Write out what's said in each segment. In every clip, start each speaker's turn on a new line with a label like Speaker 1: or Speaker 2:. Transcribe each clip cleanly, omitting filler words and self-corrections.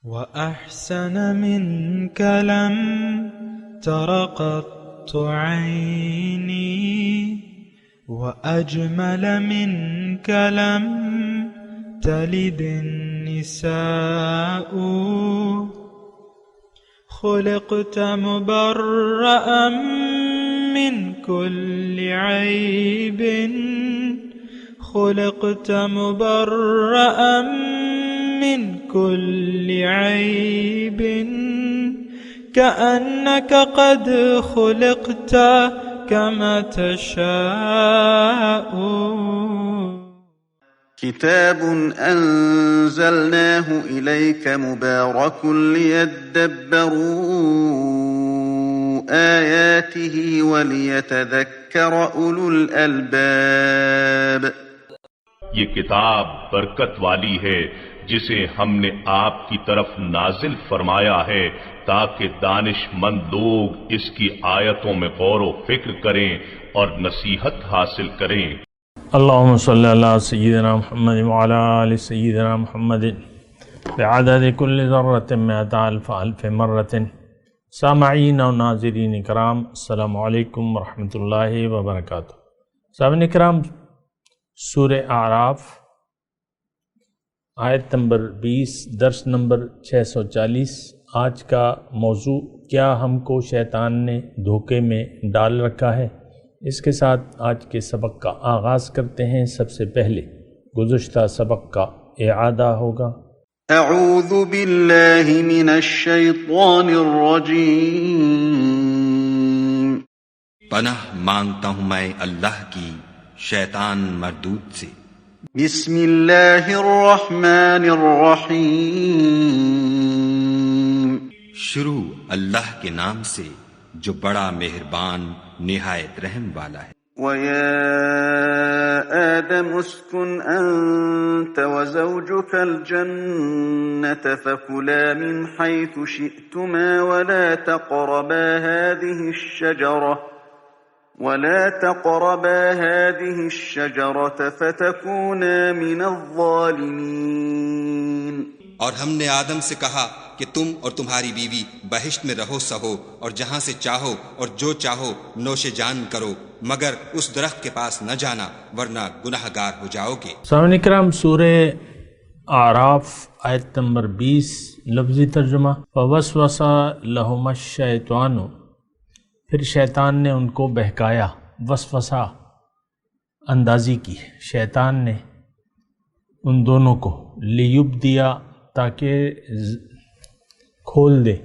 Speaker 1: وأحسن منك لم تر قط عيني وأجمل منك لم تلد النساء خلقت مبرأ من كل عيب خلقت مبرأ من كل عيب كأنك قد خلقت كما تشاء.
Speaker 2: كتاب أنزلناه إليك مبارك ليدبروا آياته وليتذكر أولو الألباب.
Speaker 3: یہ کتاب برکت والی ہے جسے ہم نے آپ کی طرف نازل فرمایا ہے تاکہ دانش مند لوگ اس کی آیتوں میں غور و فکر کریں اور نصیحت حاصل کریں.
Speaker 4: اللہم صلی علی سیدنا محمد وعلی آل سیدنا محمد بعدد کل ذرۃ مئۃ الف الف مرۃ. سامعین و ناظرین کرام، السلام علیکم ورحمۃ اللہ وبرکاتہ. سامعین کرام، سورہ اعراف آیت نمبر 20، درس نمبر 640. آج کا موضوع، کیا ہم کو شیطان نے دھوکے میں ڈال رکھا ہے؟ اس کے ساتھ آج کے سبق کا آغاز کرتے ہیں. سب سے پہلے گزشتہ سبق کا اعادہ ہوگا.
Speaker 2: اعوذ باللہ من الشیطان الرجیم.
Speaker 5: پناہ مانگتا ہوں میں اللہ کی شیطان مردود سے.
Speaker 2: بسم اللہ الرحمن الرحیم.
Speaker 5: شروع اللہ کے نام سے جو بڑا مہربان نہایت رحم والا ہے.
Speaker 2: وَيَا آدَمُ اسْكُنْ أَنْتَ وَزَوْجُكَ الْجَنَّةَ فَكُلَا مِنْ حَيْثُ شِئْتُمَا وَلَا تَقْرَبَا هَذِهِ الشَّجَرَةَ فَتَكُونَا مِنَ الظَّالِمِينَ.
Speaker 5: اور ہم نے آدم سے کہا کہ تم اور تمہاری بیوی بہشت میں رہو سہو اور جہاں سے چاہو اور جو چاہو نوش جان کرو، مگر اس درخت کے پاس نہ جانا ورنہ گناہ گار ہو جاؤ گے.
Speaker 4: سامعین کرام، سورہ اعراف آیت نمبر 20، لفظی ترجمہ. فوسوس لہما الشیطان، پھر شیطان نے ان کو بہکایا. وسوسہ اندازی کی، شیطان نے ان دونوں کو لیبدیا، تاکہ کھول دے،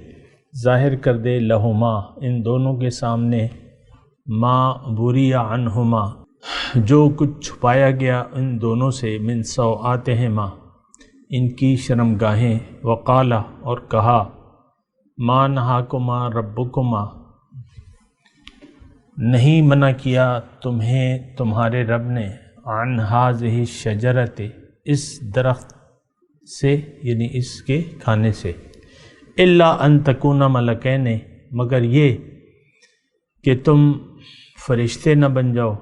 Speaker 4: ظاہر کر دے، لہما ان دونوں کے سامنے، ما بریا عنہما جو کچھ چھپایا گیا ان دونوں سے، من سوآتہما ان کی شرمگاہیں، وقالا اور کہا، ما نہاکما ربکما نہیں منع کیا تمہیں تمہارے رب نے، عن ہذہ الشجرۃ اس درخت سے، یعنی اس کے کھانے سے، الا ان تکونا ملکین مگر یہ کہ تم فرشتے نہ بن جاؤ،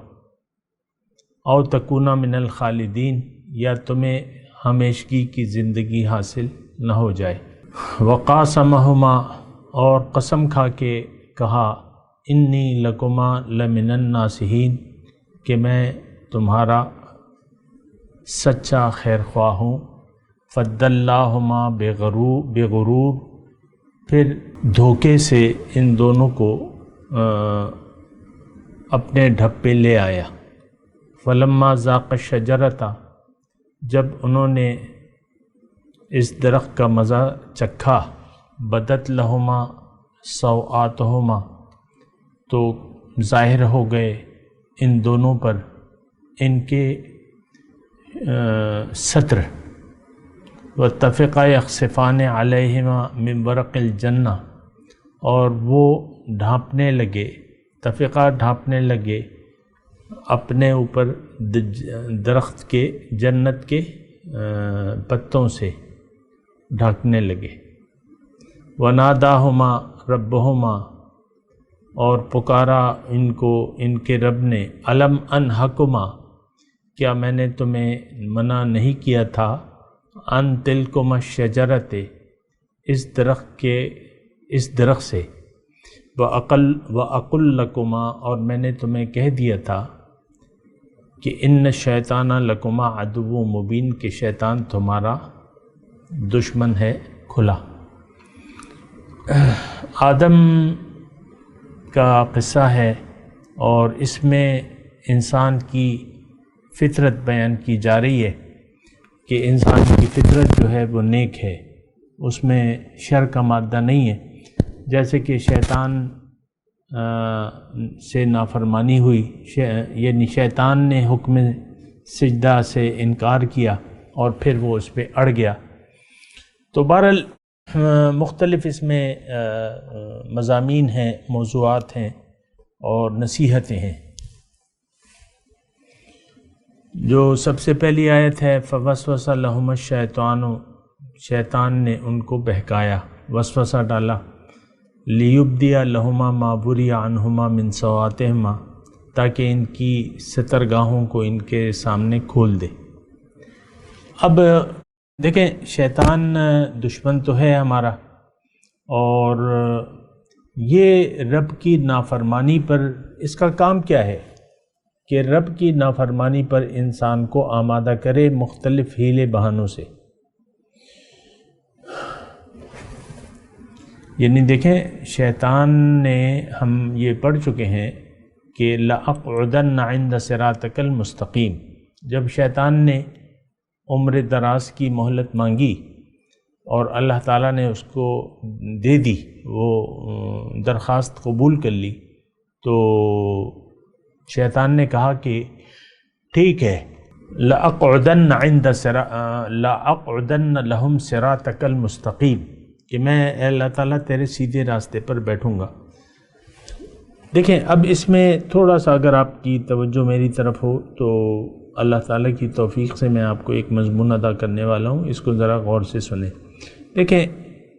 Speaker 4: او تکونا من الخالدین یا تمہیں ہمیشگی کی زندگی حاصل نہ ہو جائے. وقاسمہما اور قسم کھا کے کہا، انی لکما لمن الناصحین کہ میں تمہارا سچا خیر خواہ ہوں. فدلاہما بغرور پھر دھوکے سے ان دونوں کو اپنے ڈھپے لے آیا. فلما ذاق الشجرۃ جب انہوں نے اس درخت کا مزہ چکھا، بدت لہما سوآتہما تو ظاہر ہو گئے ان دونوں پر ان کے ستر. واتفقا یخصفان علیہما من ورق الجنہ اور وہ ڈھانپنے لگے، تفقہ ڈھانپنے لگے اپنے اوپر درخت کے جنت کے پتوں سے ڈھانکنے لگے. وناداہما ربہما اور پکارا ان کو ان کے رب نے، الم انہکما کیا میں نے تمہیں منع نہیں کیا تھا، ان تلکما الشجرۃ اس درخت سے وَأَقُلْ لَكُمَا، اور میں نے تمہیں کہہ دیا تھا کہ ان الشیطان لکما عدو مبین، کہ شیطان تمہارا دشمن ہے کھلا۔ آدم کا قصہ ہے اور اس میں انسان کی فطرت بیان کی جا رہی ہے کہ انسان کی فطرت جو ہے وہ نیک ہے، اس میں شر کا مادہ نہیں ہے۔ جیسے کہ شیطان سے نافرمانی ہوئی، یعنی شیطان نے حکم سجدہ سے انکار کیا اور پھر وہ اس پہ اڑ گیا۔ تو بہرحال مختلف اس میں مضامین ہیں، موضوعات ہیں اور نصیحتیں ہیں۔ جو سب سے پہلی آیت ہے فوسوس لہما الشیطان، شیطان نے ان کو بہکایا، وسوسہ ڈالا، لیبدی لہما ما بری عنہما من سوآتہما، تاکہ ان کی سترگاہوں کو ان کے سامنے کھول دے۔ اب دیکھیں، شیطان دشمن تو ہے ہمارا، اور یہ رب کی نافرمانی پر اس کا کام کیا ہے کہ رب کی نافرمانی پر انسان کو آمادہ کرے مختلف ہیلے بہانوں سے۔ یعنی دیکھیں، شیطان نے، ہم یہ پڑھ چکے ہیں کہ لَأَقْعُدَنَّ عِنْدَ صِرَاطِكَ الْمُسْتَقِيمِ، جب شیطان نے عمر دراز کی مہلت مانگی اور اللہ تعالیٰ نے اس کو دے دی، وہ درخواست قبول کر لی، تو شیطان نے کہا کہ ٹھیک ہے، لَأَقْعُدَنَّ لَهُمْ صِرَاطَكَ الْمُسْتَقِيمِ، کہ میں اے اللہ تعالیٰ تیرے سیدھے راستے پر بیٹھوں گا۔ دیکھیں، اب اس میں تھوڑا سا اگر آپ کی توجہ میری طرف ہو تو اللہ تعالیٰ کی توفیق سے میں آپ کو ایک مضمون ادا کرنے والا ہوں، اس کو ذرا غور سے سنیں۔ دیکھیں،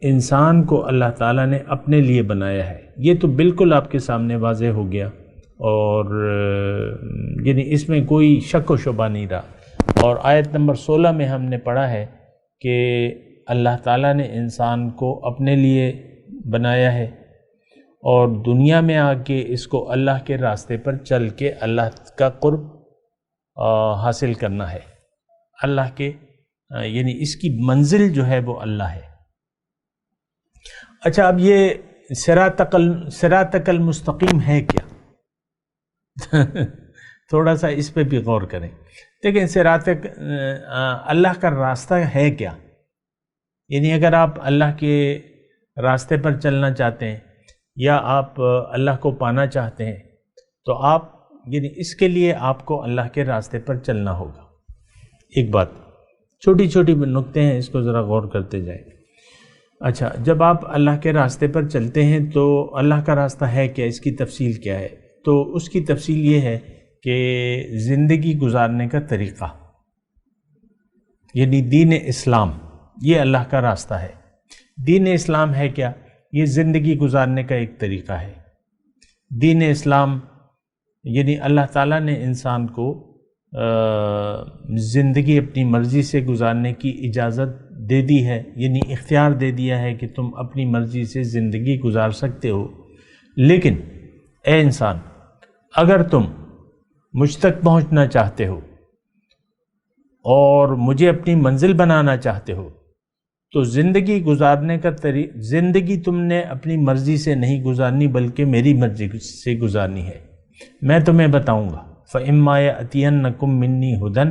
Speaker 4: انسان کو اللہ تعالیٰ نے اپنے لیے بنایا ہے، یہ تو بالکل آپ کے سامنے واضح ہو گیا، اور یعنی اس میں کوئی شک و شبہ نہیں رہا۔ اور آیت نمبر 16 میں ہم نے پڑھا ہے کہ اللہ تعالیٰ نے انسان کو اپنے لیے بنایا ہے، اور دنیا میں آ کے اس کو اللہ کے راستے پر چل کے اللہ کا قرب حاصل کرنا ہے، اللہ کے، یعنی اس کی منزل جو ہے وہ اللہ ہے۔ اچھا، اب یہ صراطک المستقیم ہے کیا؟ تھوڑا سا اس پہ بھی غور کریں۔ دیکھیں، صراطک، اللہ کا راستہ ہے کیا؟ یعنی اگر آپ اللہ کے راستے پر چلنا چاہتے ہیں یا آپ اللہ کو پانا چاہتے ہیں تو آپ، یعنی اس کے لیے آپ کو اللہ کے راستے پر چلنا ہوگا۔ ایک بات، چھوٹی چھوٹی نکتے ہیں، اس کو ذرا غور کرتے جائیں۔ اچھا، جب آپ اللہ کے راستے پر چلتے ہیں تو اللہ کا راستہ ہے کیا، اس کی تفصیل کیا ہے؟ تو اس کی تفصیل یہ ہے کہ زندگی گزارنے کا طریقہ، یعنی دین اسلام، یہ اللہ کا راستہ ہے۔ دین اسلام ہے کیا؟ یہ زندگی گزارنے کا ایک طریقہ ہے۔ دین اسلام یعنی اللہ تعالیٰ نے انسان کو زندگی اپنی مرضی سے گزارنے کی اجازت دے دی ہے، یعنی اختیار دے دیا ہے کہ تم اپنی مرضی سے زندگی گزار سکتے ہو۔ لیکن اے انسان، اگر تم مجھ تک پہنچنا چاہتے ہو اور مجھے اپنی منزل بنانا چاہتے ہو تو زندگی گزارنے کا زندگی تم نے اپنی مرضی سے نہیں گزارنی بلکہ میری مرضی سے گزارنی ہے۔ میں تمہیں بتاؤں گا، فَإِمَّا يَأْتِيَنَّكُم مِّنِّي هُدًى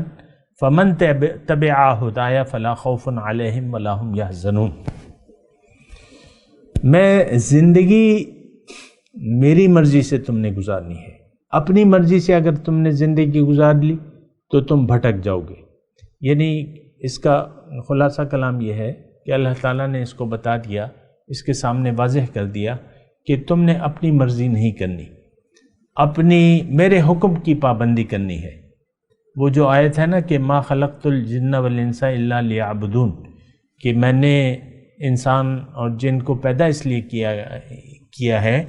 Speaker 4: فَمَن تَبِعَ هُدَايَ فَلَا خَوْفٌ عَلَيْهِمْ وَلَا هُمْ يَحْزَنُونَ۔ میں زندگی میری مرضی سے تم نے گزارنی ہے، اپنی مرضی سے اگر تم نے زندگی گزار لی تو تم بھٹک جاؤ گے۔ یعنی اس کا خلاصہ کلام یہ ہے کہ اللہ تعالیٰ نے اس کو بتا دیا، اس کے سامنے واضح کر دیا کہ تم نے اپنی مرضی نہیں کرنی، اپنی میرے حکم کی پابندی کرنی ہے۔ وہ جو آیت ہے نا کہ ما خلقت الجن والانس الا لیعبدون، کہ میں نے انسان اور جن کو پیدا اس لیے کیا ہے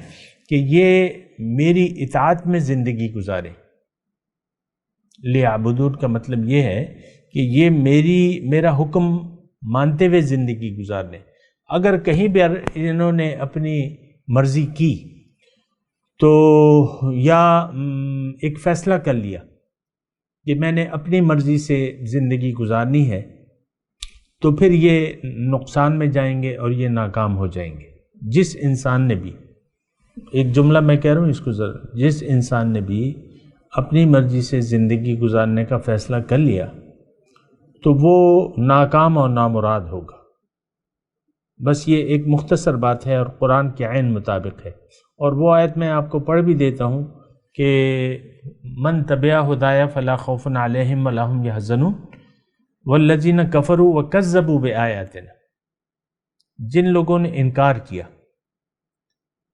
Speaker 4: کہ یہ میری اطاعت میں زندگی گزارے۔ لیعبدون کا مطلب یہ ہے کہ یہ میرا حکم مانتے ہوئے زندگی گزار لیں۔ اگر کہیں بھی انہوں نے اپنی مرضی کی تو یا ایک فیصلہ کر لیا کہ میں نے اپنی مرضی سے زندگی گزارنی ہے، تو پھر یہ نقصان میں جائیں گے اور یہ ناکام ہو جائیں گے۔ جس انسان نے بھی، ایک جملہ میں کہہ رہا ہوں اس کو ذرا، جس انسان نے بھی اپنی مرضی سے زندگی گزارنے کا فیصلہ کر لیا تو وہ ناکام اور نامراد ہوگا۔ بس یہ ایک مختصر بات ہے اور قرآن کے عین مطابق ہے، اور وہ آیت میں آپ کو پڑھ بھی دیتا ہوں کہ من تبع ہدایا فلا خوف علیہم ولا ہم یحزنون والذین کفروا وکذبوا بآیاتنا، جن لوگوں نے انکار کیا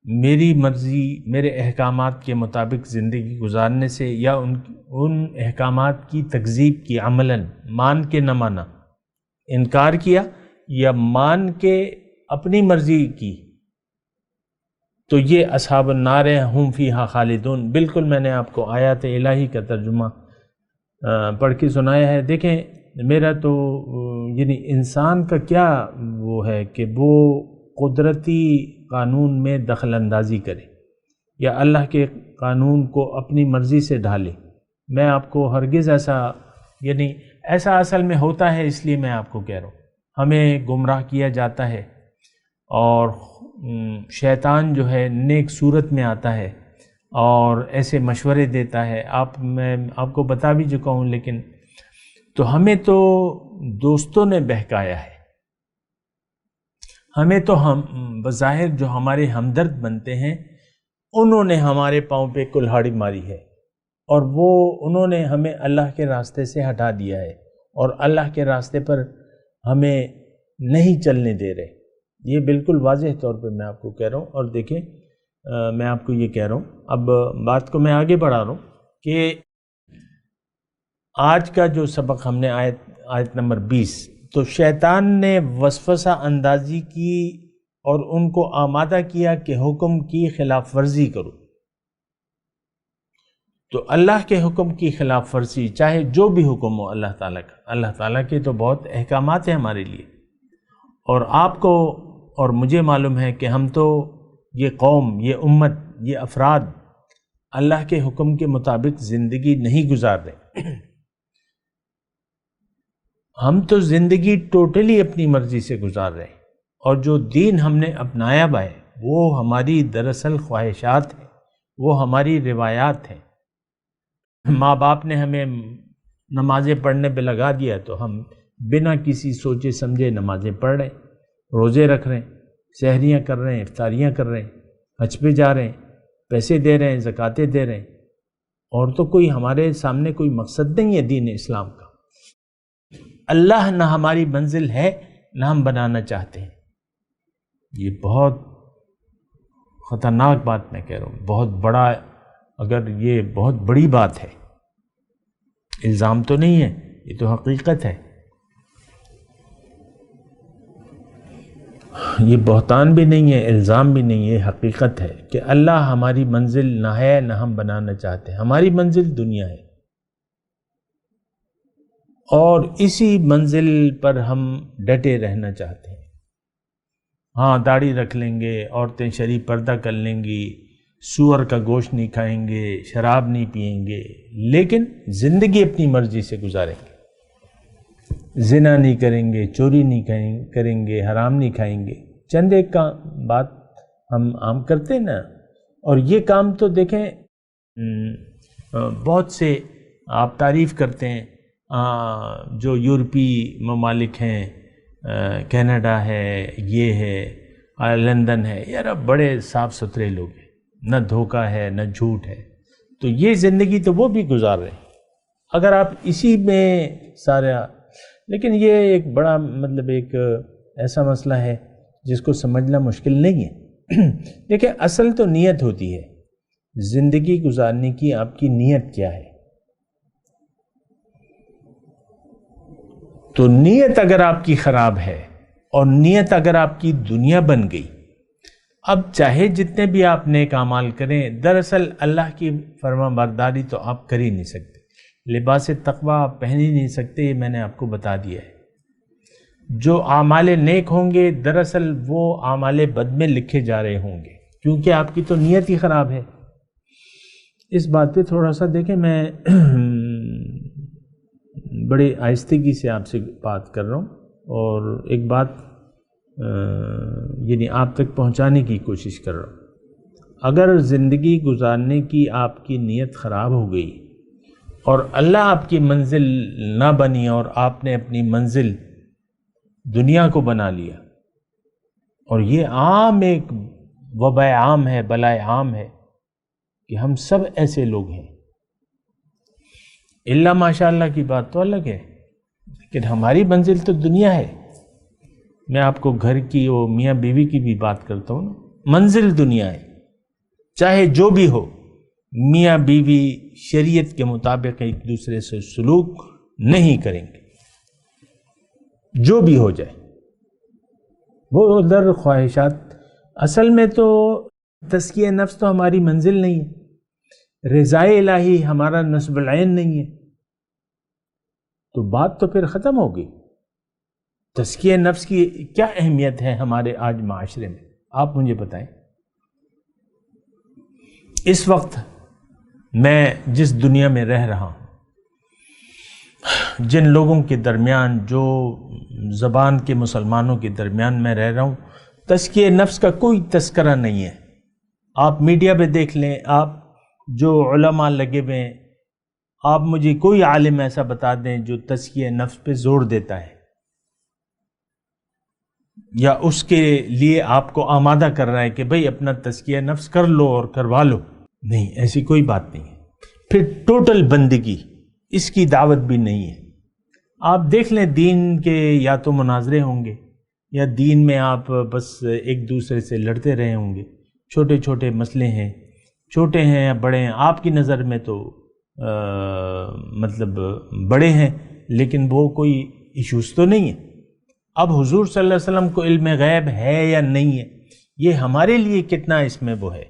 Speaker 4: میری مرضی، میرے احکامات کے مطابق زندگی گزارنے سے، یا ان احکامات کی تکذیب کی، عملاً مان کے نہ مانا، انکار کیا یا مان کے اپنی مرضی کی، تو یہ اصحاب النار ہم فیہا خالدون۔ بالکل میں نے آپ کو آیات الہی کا ترجمہ پڑھ کے سنایا ہے۔ دیکھیں میرا تو یعنی انسان کا کیا وہ ہے کہ وہ قدرتی قانون میں دخل اندازی کرے یا اللہ کے قانون کو اپنی مرضی سے ڈھالے۔ میں آپ کو ہرگز ایسا، یعنی ایسا اصل میں ہوتا ہے، اس لیے میں آپ کو کہہ رہا ہوں، ہمیں گمراہ کیا جاتا ہے اور شیطان جو ہے نیک صورت میں آتا ہے اور ایسے مشورے دیتا ہے، میں آپ کو بتا بھی چکا ہوں، لیکن تو ہمیں تو دوستوں نے بہکایا ہے، ہمیں تو ہم بظاہر جو ہمارے ہمدرد بنتے ہیں انہوں نے ہمارے پاؤں پہ کلہاڑی ماری ہے، اور انہوں نے ہمیں اللہ کے راستے سے ہٹا دیا ہے اور اللہ کے راستے پر ہمیں نہیں چلنے دے رہے۔ یہ بالکل واضح طور پہ میں آپ کو کہہ رہا ہوں۔ اور دیکھیں میں آپ کو یہ کہہ رہا ہوں، اب بات کو میں آگے بڑھا رہا ہوں کہ آج کا جو سبق ہم نے آیت نمبر 20، تو شیطان نے وسوسہ اندازی کی اور ان کو آمادہ کیا کہ حکم کی خلاف ورزی کرو۔ تو اللہ کے حکم کی خلاف ورزی، چاہے جو بھی حکم ہو اللہ تعالیٰ کا، اللہ تعالیٰ کے تو بہت احکامات ہیں ہمارے لیے، اور آپ کو اور مجھے معلوم ہے کہ ہم تو یہ قوم، یہ امت، یہ افراد اللہ کے حکم کے مطابق زندگی نہیں گزار رہے۔ ہم تو زندگی ٹوٹلی اپنی مرضی سے گزار رہے ہیں، اور جو دین ہم نے اپنایا ہوا ہے وہ ہماری دراصل خواہشات ہیں، وہ ہماری روایات ہیں۔ ماں باپ نے ہمیں نمازیں پڑھنے پہ لگا دیا تو ہم بنا کسی سوچے سمجھے نمازیں پڑھ رہے ہیں، روزے رکھ رہے ہیں، سحریاں کر رہے ہیں، افطاریاں کر رہے ہیں، حج پہ جا رہے ہیں، پیسے دے رہے ہیں، زکاتیں دے رہے ہیں، اور تو کوئی ہمارے سامنے کوئی مقصد نہیں ہے دین اسلام کا۔ اللہ نہ ہماری منزل ہے نہ ہم بنانا چاہتے ہیں۔ یہ بہت خطرناک بات میں کہہ رہا ہوں، بہت بڑا، اگر یہ بہت بڑی بات ہے، الزام تو نہیں ہے، یہ تو حقیقت ہے۔ یہ بہتان بھی نہیں ہے، الزام بھی نہیں ہے، حقیقت ہے کہ اللہ ہماری منزل نہ ہے نہ ہم بنانا چاہتے ہیں۔ ہماری منزل دنیا ہے، اور اسی منزل پر ہم ڈٹے رہنا چاہتے ہیں۔ ہاں داڑھی رکھ لیں گے، عورتیں شرعی پردہ کر لیں گی، سور کا گوشت نہیں کھائیں گے، شراب نہیں پئیں گے، لیکن زندگی اپنی مرضی سے گزاریں گے۔ زنا نہیں کریں گے، چوری نہیں کریں گے، حرام نہیں کھائیں گے۔ چند ایک کا بات ہم عام کرتے ہیں نا، اور یہ کام تو دیکھیں بہت سے آپ تعریف کرتے ہیں، جو یورپی ممالک ہیں، کینیڈا ہے، یہ ہے، لندن ہے، یار اب بڑے صاف ستھرے لوگ ہیں، نہ دھوکہ ہے نہ جھوٹ ہے، تو یہ زندگی تو وہ بھی گزار رہے ہیں۔ اگر آپ اسی میں سارا، لیکن یہ ایک بڑا مطلب ایک ایسا مسئلہ ہے جس کو سمجھنا مشکل نہیں ہے۔ دیکھیں اصل تو نیت ہوتی ہے، زندگی گزارنے کی آپ کی نیت کیا ہے۔ تو نیت اگر آپ کی خراب ہے اور نیت اگر آپ کی دنیا بن گئی، اب چاہے جتنے بھی آپ نیک اعمال کریں، دراصل اللہ کی فرما برداری تو آپ کر ہی نہیں سکتے، لباس تقویٰ آپ پہن ہی نہیں سکتے، یہ میں نے آپ کو بتا دیا ہے۔ جو اعمال نیک ہوں گے دراصل وہ اعمال بد میں لکھے جا رہے ہوں گے، کیونکہ آپ کی تو نیت ہی خراب ہے۔ اس بات پہ تھوڑا سا دیکھیں، میں بڑی آہستگی سے آپ سے بات کر رہا ہوں اور ایک بات یعنی آپ تک پہنچانے کی کوشش کر رہا ہوں۔ اگر زندگی گزارنے کی آپ کی نیت خراب ہو گئی اور اللہ آپ کی منزل نہ بنی اور آپ نے اپنی منزل دنیا کو بنا لیا، اور یہ عام ایک وبا عام ہے، بلائے عام ہے کہ ہم سب ایسے لوگ ہیں، اللہ ماشاء اللہ کی بات تو الگ ہے، لیکن ہماری منزل تو دنیا ہے۔ میں آپ کو گھر کی اور میاں بیوی کی بھی بات کرتا ہوں نا، منزل دنیا ہے، چاہے جو بھی ہو، میاں بیوی شریعت کے مطابق ایک دوسرے سے سلوک نہیں کریں گے، جو بھی ہو جائے، وہ ادھر خواہشات۔ اصل میں تو تزکیہ نفس تو ہماری منزل نہیں ہے، رضائے الہی ہمارا نصب العین نہیں ہے، تو بات تو پھر ختم ہو گئی۔ تزکیہ نفس کی کیا اہمیت ہے ہمارے آج معاشرے میں، آپ مجھے بتائیں۔ اس وقت میں جس دنیا میں رہ رہا ہوں، جن لوگوں کے درمیان، جو زبان کے مسلمانوں کے درمیان میں رہ رہا ہوں، تزکیہ نفس کا کوئی تذکرہ نہیں ہے۔ آپ میڈیا پہ دیکھ لیں، آپ جو علماء لگے ہوئے ہیں، آپ مجھے کوئی عالم ایسا بتا دیں جو تزکیہ نفس پہ زور دیتا ہے یا اس کے لیے آپ کو آمادہ کر رہا ہے کہ بھئی اپنا تزکیہ نفس کر لو اور کروا لو۔ نہیں، ایسی کوئی بات نہیں ہے۔ پھر ٹوٹل بندگی، اس کی دعوت بھی نہیں ہے۔ آپ دیکھ لیں دین کے یا تو مناظرے ہوں گے یا دین میں آپ بس ایک دوسرے سے لڑتے رہے ہوں گے، چھوٹے چھوٹے مسئلے ہیں، چھوٹے ہیں یا بڑے ہیں، آپ کی نظر میں تو مطلب بڑے ہیں، لیکن وہ کوئی ایشوز تو نہیں ہے۔ اب حضور صلی اللہ علیہ وسلم کو علم غیب ہے یا نہیں ہے، یہ ہمارے لیے کتنا اس میں وہ ہے،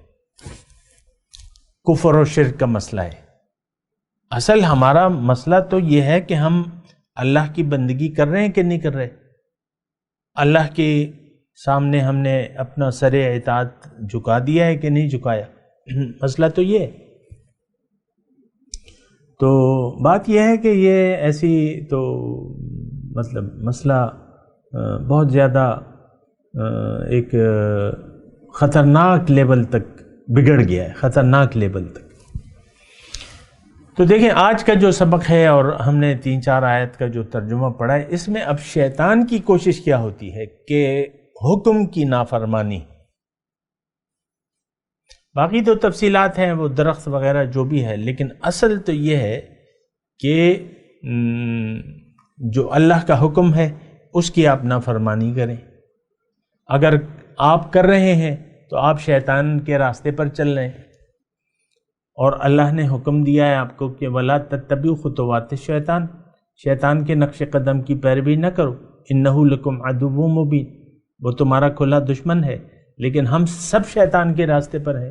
Speaker 4: کفر و شرک کا مسئلہ ہے۔ اصل ہمارا مسئلہ تو یہ ہے کہ ہم اللہ کی بندگی کر رہے ہیں کہ نہیں کر رہے، اللہ کے سامنے ہم نے اپنا سر اطاعت جھکا دیا ہے کہ نہیں جھکایا، مسئلہ تو یہ ہے۔ تو بات یہ ہے کہ یہ ایسی تو مطلب مسئلہ بہت زیادہ ایک خطرناک لیول تک بگڑ گیا ہے، خطرناک لیول تک۔ تو دیکھیں آج کا جو سبق ہے اور ہم نے 3-4 آیت کا جو ترجمہ پڑھا ہے، اس میں اب شیطان کی کوشش کیا ہوتی ہے کہ حکم کی نافرمانی، باقی تو تفصیلات ہیں وہ درخت وغیرہ جو بھی ہے، لیکن اصل تو یہ ہے کہ جو اللہ کا حکم ہے اس کی آپ نافرمانی کریں۔ اگر آپ کر رہے ہیں تو آپ شیطان کے راستے پر چل رہے ہیں، اور اللہ نے حکم دیا ہے آپ کو کہ وَلَا تَتَّبِعُوا خُطُوَاتِ الشَّيْطَانِ، شیطان کے نقش قدم کی پیروی نہ کرو، إِنَّهُ لَكُمْ عَدُوٌّ مُبِينٌ، وہ تمہارا کھلا دشمن ہے۔ لیکن ہم سب شیطان کے راستے پر ہیں۔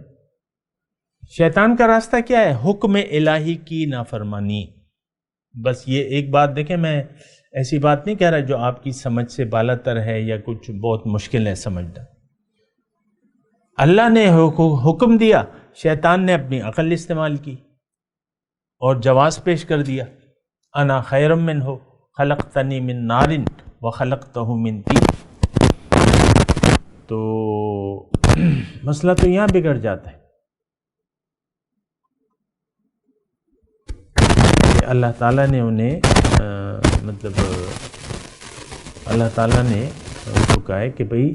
Speaker 4: شیطان کا راستہ کیا ہے؟ حکم الہی کی نافرمانی۔ بس یہ ایک بات دیکھیں، میں ایسی بات نہیں کہہ رہا جو آپ کی سمجھ سے بالا تر ہے یا کچھ بہت مشکل ہے سمجھنا۔ اللہ نے حکم دیا، شیطان نے اپنی عقل استعمال کی اور جواز پیش کر دیا، انا خیر منہ خلقتنی من نار وخلقتہ من طین۔ تو مسئلہ تو یہاں بگڑ جاتا ہے کہ اللہ تعالیٰ نے انہیں مطلب اللہ تعالیٰ نے ان کو کہا ہے کہ بھئی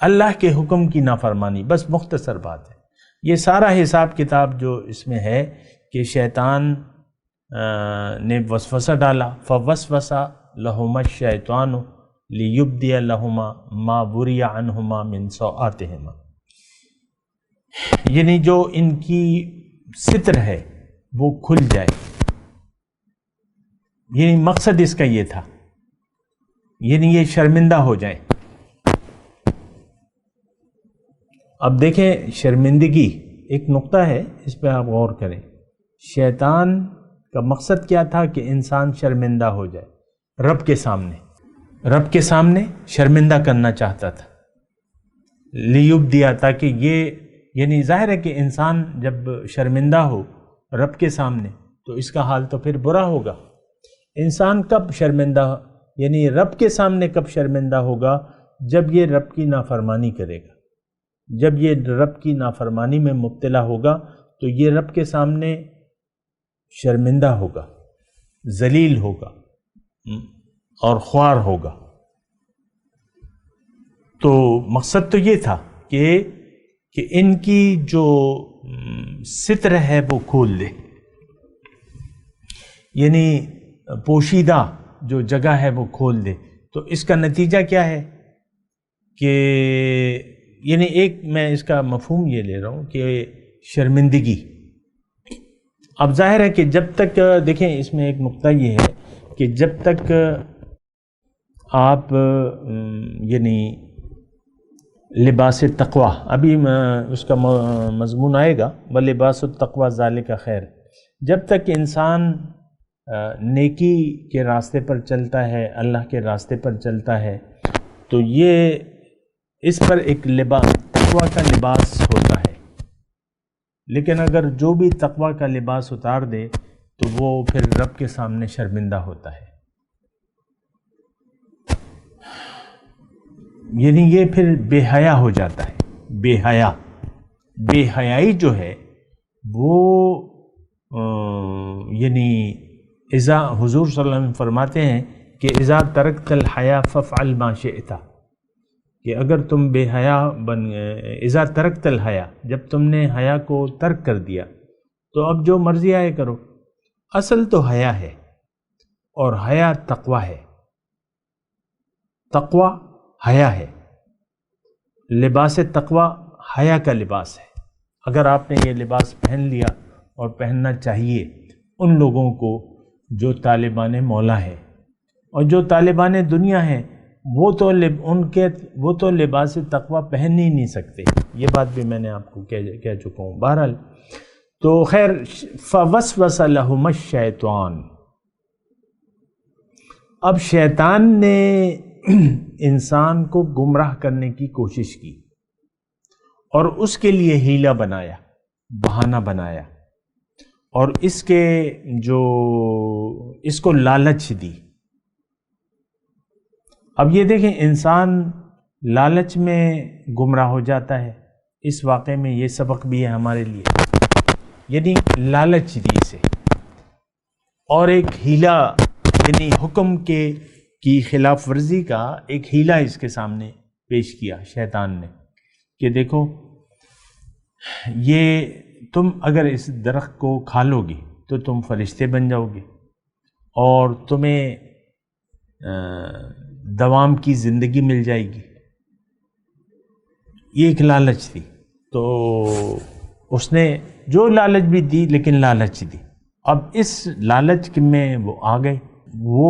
Speaker 4: اللہ کے حکم کی نافرمانی، بس مختصر بات ہے۔ یہ سارا حساب کتاب جو اس میں ہے کہ شیطان نے وسوسہ ڈالا، فوسوس لہما الشیطان لیبدی لہما ما وری عنہما من سوآتہما، یعنی جو ان کی ستر ہے وہ کھل جائے، یعنی مقصد اس کا یہ تھا، یعنی یہ شرمندہ ہو جائیں۔ اب دیکھیں شرمندگی ایک نقطہ ہے، اس پہ آپ غور کریں۔ شیطان کا مقصد کیا تھا کہ انسان شرمندہ ہو جائے رب کے سامنے شرمندہ کرنا چاہتا تھا، لیبدیا، تاکہ یہ یعنی ظاہر ہے کہ انسان جب شرمندہ ہو رب کے سامنے تو اس کا حال تو پھر برا ہوگا۔ انسان کب شرمندہ یعنی رب کے سامنے کب شرمندہ ہوگا؟ جب یہ رب کی نافرمانی کرے گا، جب یہ رب کی نافرمانی میں مبتلا ہوگا تو یہ رب کے سامنے شرمندہ ہوگا، ذلیل ہوگا اور خوار ہوگا۔ تو مقصد تو یہ تھا کہ ان کی جو ستر ہے وہ کھول دے، یعنی پوشیدہ جو جگہ ہے وہ کھول دے۔ تو اس کا نتیجہ کیا ہے کہ یعنی ایک میں اس کا مفہوم یہ لے رہا ہوں کہ شرمندگی، اب ظاہر ہے کہ جب تک دیکھیں اس میں ایک نقطہ یہ ہے کہ جب تک آپ یعنی لباس تقوی، ابھی اس کا مضمون آئے گا، وَلِبَاسُ التَّقْوَى ذَلِكَ خیر، جب تک انسان نیکی کے راستے پر چلتا ہے، اللہ کے راستے پر چلتا ہے، تو یہ اس پر ایک تقوی کا لباس ہوتا ہے۔ لیکن اگر جو بھی تقوی کا لباس اتار دے تو وہ پھر رب کے سامنے شرمندہ ہوتا ہے، یعنی یہ پھر بے حیا ہو جاتا ہے۔ بے حیائی جو ہے وہ یعنی حضور صلی اللہ علیہ وسلم فرماتے ہیں کہ اذا ترکت الحیا فافعل ما شئت، کہ اگر تم بے حیا اذا ترکت الحیا، جب تم نے حیا کو ترک کر دیا تو اب جو مرضی آئے کرو۔ اصل تو حیا ہے اور حیا تقوی ہے، تقوی حیا ہے، لباس تقوی حیا کا لباس ہے۔ اگر آپ نے یہ لباس پہن لیا اور پہننا چاہیے ان لوگوں کو جو طالبان مولا ہے اور جو طالبان دنیا ہیں، وہ تو لباس تقوی پہن ہی نہیں سکتے، یہ بات بھی میں نے آپ کو کہہ چکا ہوں۔ بہرحال تو خیر، فوسوس لہم الشیطان، اب شیطان نے انسان کو گمراہ کرنے کی کوشش کی اور اس کے لیے ہیلہ بنایا، بہانہ بنایا، اور اس کو لالچ دی۔ اب یہ دیکھیں انسان لالچ میں گمراہ ہو جاتا ہے، اس واقعے میں یہ سبق بھی ہے ہمارے لیے، یعنی لالچ دی اسے، اور ایک ہیلہ یعنی حکم کی خلاف ورزی کا ایک ہیلہ اس کے سامنے پیش کیا شیطان نے کہ دیکھو یہ تم اگر اس درخت کو کھا لو گے تو تم فرشتے بن جاؤ گے اور تمہیں دوام کی زندگی مل جائے گی۔ یہ ایک لالچ تھی، تو اس نے جو لالچ بھی دی لیکن لالچ دی۔ اب اس لالچ میں وہ آ گئے، وہ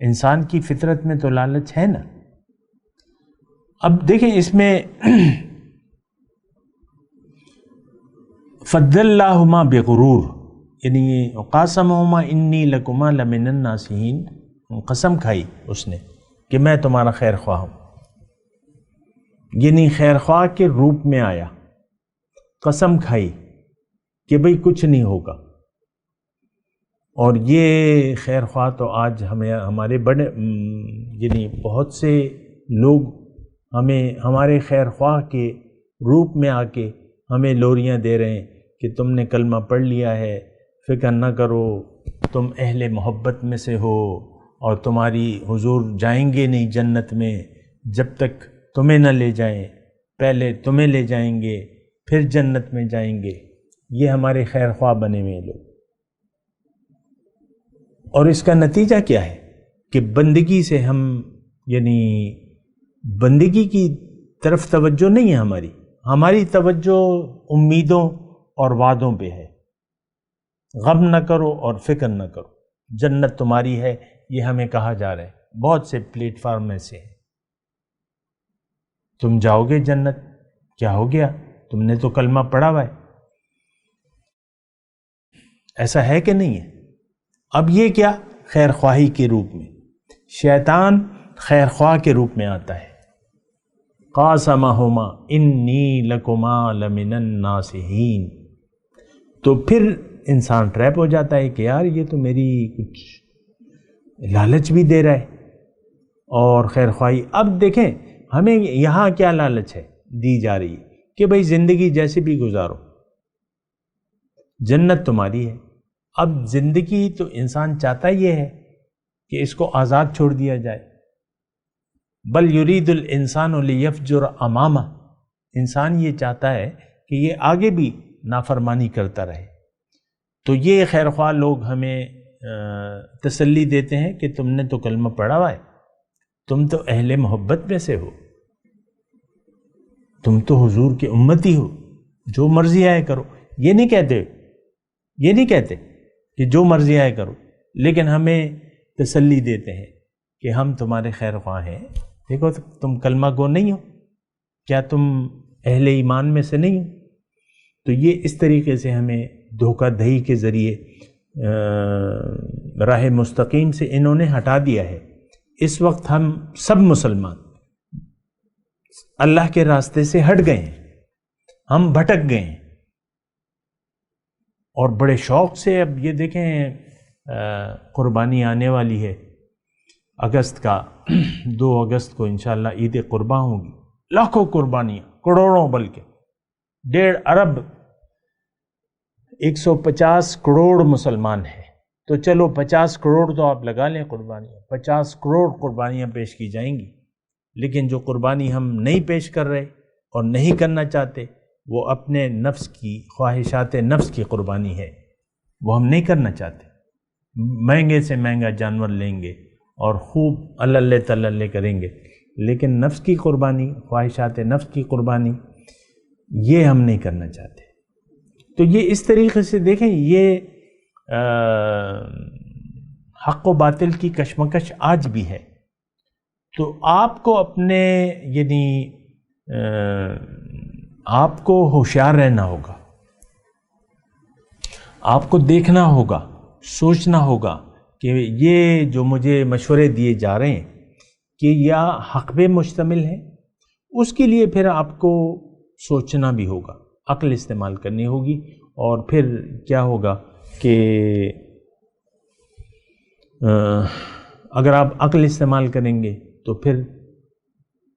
Speaker 4: انسان کی فطرت میں تو لالچ ہے نا۔ اب دیکھیں اس میں فَضَّلَّاهُمَا بِغُرُورٍ، یعنی قَاسَمَهُمَا إِنِّي لَكُمَا لَمِنَ النَّاصِحِينَ، قسم کھائی اس نے کہ میں تمہارا خیر خواہ ہوں، یعنی خیر خواہ کے روپ میں آیا، قسم کھائی کہ بھئی کچھ نہیں ہوگا۔ اور یہ خیر خواہ تو آج ہمارے بڑے یعنی بہت سے لوگ ہمارے خیر خواہ کے روپ میں آ کے ہمیں لوریاں دے رہے ہیں کہ تم نے کلمہ پڑھ لیا ہے، فکر نہ کرو، تم اہل محبت میں سے ہو اور تمہاری حضور جائیں گے نہیں جنت میں جب تک تمہیں نہ لے جائیں، پہلے تمہیں لے جائیں گے پھر جنت میں جائیں گے۔ یہ ہمارے خیر خواہ بنے ہوئے لوگ، اور اس کا نتیجہ کیا ہے کہ بندگی سے ہم یعنی بندگی کی طرف توجہ نہیں ہے ہماری توجہ امیدوں اور وعدوں پہ ہے۔ غم نہ کرو اور فکر نہ کرو، جنت تمہاری ہے، یہ ہمیں کہا جا رہا ہے بہت سے پلیٹ فارم میں سے۔ تم جاؤ گے جنت، کیا ہو گیا، تم نے تو کلمہ پڑھا ہوا ہے۔ ایسا ہے کہ نہیں ہے؟ اب یہ کیا خیر خواہی کے روپ میں، شیطان خیر خواہ کے روپ میں آتا ہے. قاسمہما انی لکما لمن الناصحین. تو پھر انسان ٹریپ ہو جاتا ہے کہ یار یہ تو میری کچھ لالچ بھی دے رہا ہے اور خیر خواہی. اب دیکھیں ہمیں یہاں کیا لالچ ہے دی جا رہی ہے کہ بھئی زندگی جیسے بھی گزارو، جنت تمہاری ہے. اب زندگی تو انسان چاہتا یہ ہے کہ اس کو آزاد چھوڑ دیا جائے. بل یرید الانسان لیفجر امامہ، انسان یہ چاہتا ہے کہ یہ آگے بھی نافرمانی کرتا رہے. تو یہ خیر خواہ لوگ ہمیں تسلی دیتے ہیں کہ تم نے تو کلمہ پڑھا ہوا ہے، تم تو اہل محبت میں سے ہو، تم تو حضور کے امتی ہو، جو مرضی آئے کرو. یہ نہیں کہتے کہ جو مرضی آئے کرو، لیکن ہمیں تسلی دیتے ہیں کہ ہم تمہارے خیر خواہ ہیں. دیکھو تم کلمہ گو نہیں ہو، کیا تم اہل ایمان میں سے نہیں ہو؟ تو یہ اس طریقے سے ہمیں دھوکہ دہی کے ذریعے راہ مستقیم سے انہوں نے ہٹا دیا ہے. اس وقت ہم سب مسلمان اللہ کے راستے سے ہٹ گئے ہیں، ہم بھٹک گئے ہیں. اور بڑے شوق سے اب یہ دیکھیں قربانی آنے والی ہے اگست کا، 2 اگست کو انشاءاللہ عید قرباں ہوگی. لاکھوں قربانیاں، کروڑوں، بلکہ 1.5 ارب 150 کروڑ مسلمان ہیں. تو چلو 50 کروڑ تو آپ لگا لیں قربانیاں، 50 کروڑ قربانیاں پیش کی جائیں گی. لیکن جو قربانی ہم نہیں پیش کر رہے اور نہیں کرنا چاہتے وہ اپنے نفس کی خواہشات نفس کی قربانی ہے. وہ ہم نہیں کرنا چاہتے. مہنگے سے مہنگا جانور لیں گے اور خوب اللہ تللے کریں گے، لیکن نفس کی قربانی، خواہشات نفس کی قربانی، یہ ہم نہیں کرنا چاہتے. تو یہ اس طریقے سے دیکھیں، یہ حق و باطل کی کشمکش آج بھی ہے. تو آپ کو اپنے آپ کو ہوشیار رہنا ہوگا، آپ کو دیکھنا ہوگا، سوچنا ہوگا کہ یہ جو مجھے مشورے دیے جا رہے ہیں کہ یا حق پہ مشتمل ہے. اس کے لیے پھر آپ کو سوچنا بھی ہوگا، عقل استعمال کرنی ہوگی. اور پھر کیا ہوگا کہ اگر آپ عقل استعمال کریں گے تو پھر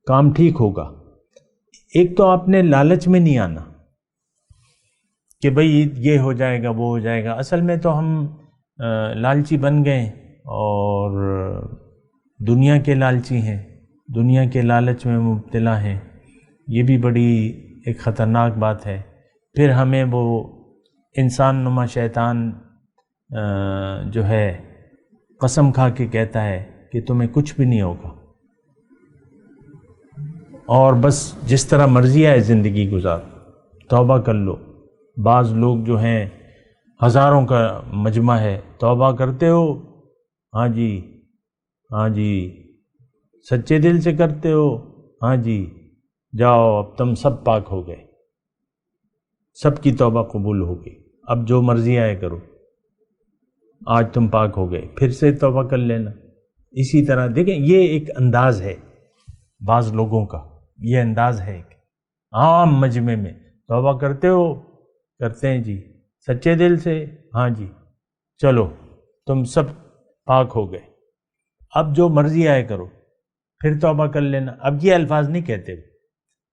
Speaker 4: کام ٹھیک ہوگا. ایک تو آپ نے لالچ میں نہیں آنا کہ بھئی یہ ہو جائے گا، وہ ہو جائے گا. اصل میں تو ہم لالچی بن گئے اور دنیا کے لالچی ہیں، دنیا کے لالچ میں مبتلا ہیں. یہ بھی بڑی ایک خطرناک بات ہے. پھر ہمیں وہ انسان نما شیطان جو ہے قسم کھا کے کہتا ہے کہ تمہیں کچھ بھی نہیں ہوگا اور بس جس طرح مرضی آئے زندگی گزار، توبہ کر لو. بعض لوگ جو ہیں ہزاروں کا مجمع ہے، توبہ کرتے ہو؟ ہاں جی. سچے دل سے کرتے ہو؟ ہاں جی. جاؤ اب تم سب پاک ہو گئے، سب کی توبہ قبول ہو گئی، اب جو مرضی آئے کرو، آج تم پاک ہو گئے، پھر سے توبہ کر لینا. اسی طرح دیکھیں یہ ایک انداز ہے بعض لوگوں کا، یہ انداز ہے کہ عام مجمع میں توبہ کرتے ہو؟ کرتے ہیں جی. سچے دل سے؟ ہاں جی. چلو تم سب پاک ہو گئے، اب جو مرضی آئے کرو، پھر توبہ کر لینا. اب یہ الفاظ نہیں کہتے،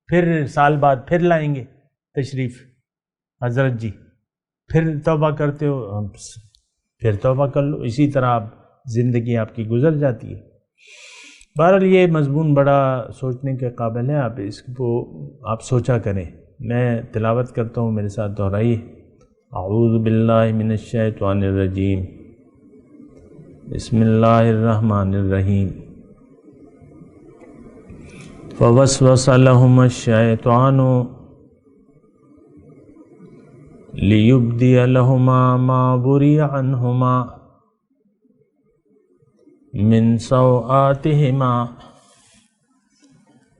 Speaker 4: پھر سال بعد پھر لائیں گے تشریف، حضرت جی پھر توبہ کرتے ہو؟ پھر توبہ کر لو. اسی طرح آپ زندگی آپ کی گزر جاتی ہے. بہرحال یہ مضمون بڑا سوچنے کے قابل ہے. آپ اس کو آپ سوچا کریں. میں تلاوت کرتا ہوں، میرے ساتھ دہرائیے. اعوذ باللہ من الشیطان الرجیم، بسم اللہ الرحمن الرحیم. فوسوس لہم الشیطان لیبدی لہما ما بری عنہما من سوآتہما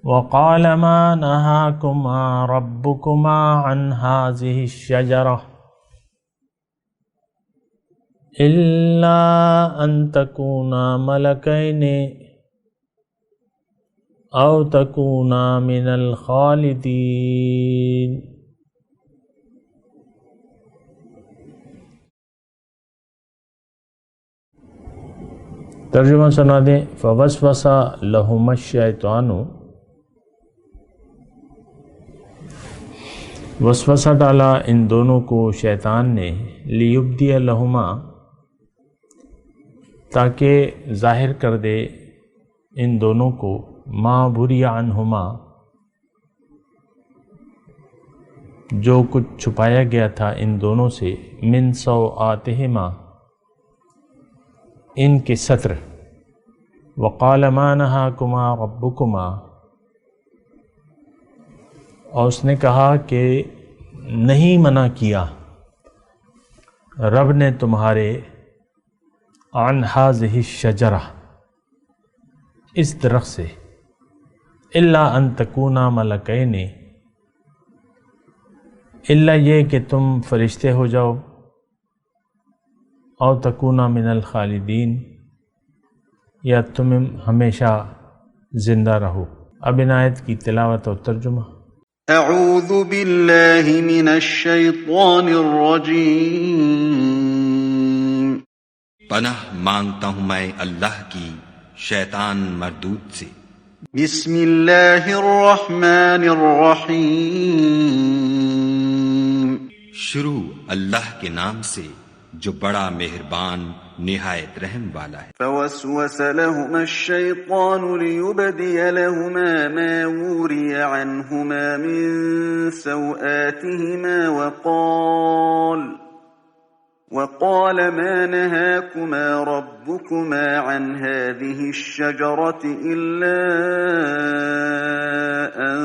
Speaker 4: وقال ما نہاکما ربکما عن ہذہ الشجرہ الا ان تکونا ملکین او تکونا من الخالدین۔ ترجمہ سنا دیں۔ فوسوس لہما الشیطان، وسوسہ ڈالا ان دونوں کو شیطان نے، لیبدی لہما، تاکہ ظاہر کر دے ان دونوں کو، ما بری عنہما، جو کچھ چھپایا گیا تھا ان دونوں سے، من سوآتہما، ان کے ستر، وقال ما نہاکما ربکما، اور اس نے کہا کہ نہیں منع کیا رب نے تمہارے عن ہذہ الشجرہ، اس درخت سے، الا ان تکونا ملکین، الا یہ کہ تم فرشتے ہو جاؤ، او تکونا من الخالدین، یا تم ہمیشہ زندہ رہو۔ اب ان آیت کی تلاوت اور ترجمہ۔
Speaker 2: اعوذ باللہ من الشیطان الرجیم،
Speaker 5: پناہ مانگتا ہوں میں اللہ کی شیطان مردود سے۔
Speaker 2: بسم اللہ الرحمن الرحیم،
Speaker 5: شروع اللہ کے نام سے جو بڑا مہربان نہایت رحم والا ہے۔
Speaker 2: فوسوس لهما الشيطان ليبدي لهما ما وري عنهما من سوآتهما وقال ما نهاكما ربكما عن هذه الشجرة إلا أن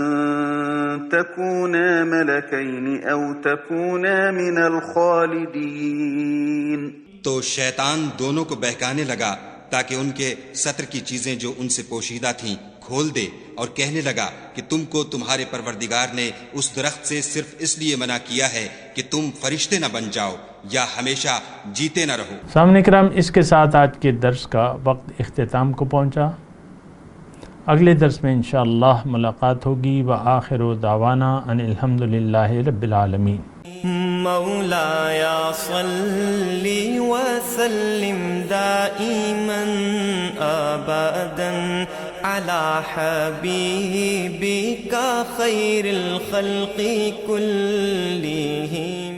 Speaker 2: تكونا ملكين أو تكونا من الخالدين۔
Speaker 5: تو شیطان دونوں کو بہکانے لگا تاکہ ان کے ستر کی چیزیں جو ان سے پوشیدہ تھیں کھول دے، اور کہنے لگا کہ تم کو تمہارے پروردگار نے اس درخت سے صرف اس لیے منع کیا ہے کہ تم فرشتے نہ بن جاؤ یا ہمیشہ جیتے نہ رہو۔
Speaker 4: سامنے کرام، اس کے ساتھ آج کے درس کا وقت اختتام کو پہنچا۔ اگلے درس میں انشاءاللہ ملاقات ہوگی۔ وآخر دعوانا ان الحمدللہ رب العالمین۔
Speaker 1: مولاي صل وسلم دائما أبدا على حبيبك خير الخلق كلهم۔